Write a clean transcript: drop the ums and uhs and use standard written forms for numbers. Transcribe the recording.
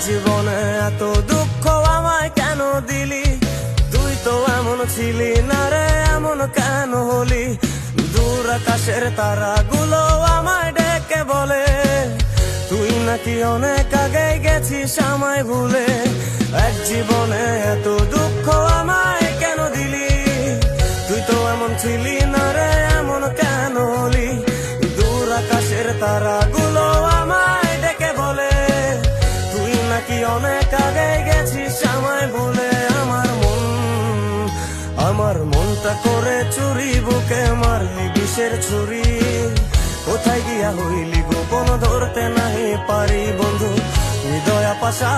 জীবনে এত দুঃখ আমায় কেন দিলি? তুই তো এমন ছিলি না রে, এমন কেন হলি? দূর আকাশের তারাগুলো আমায় ডেকে বলে তুই নাকি অনেক আগে গেছিস আমায় ভুলে। এক জীবনে এত দুঃখ আমায় কেন দিলি? তুই তো এমন ছিলি না রে, এমন কেন হলি? দূর আকাশের তারাগুলো আমায় ডেকে বলে তুই নাকি অনেক আগে গেছিস আমায় ভুলে। আমার মনটা করে চুরি, বুকে মারলি বিষের ছুরি। কোথায় গিয়া হইলি গোপন, ধরতে নাহি পারি বন্ধু। তুই দয়া পাশা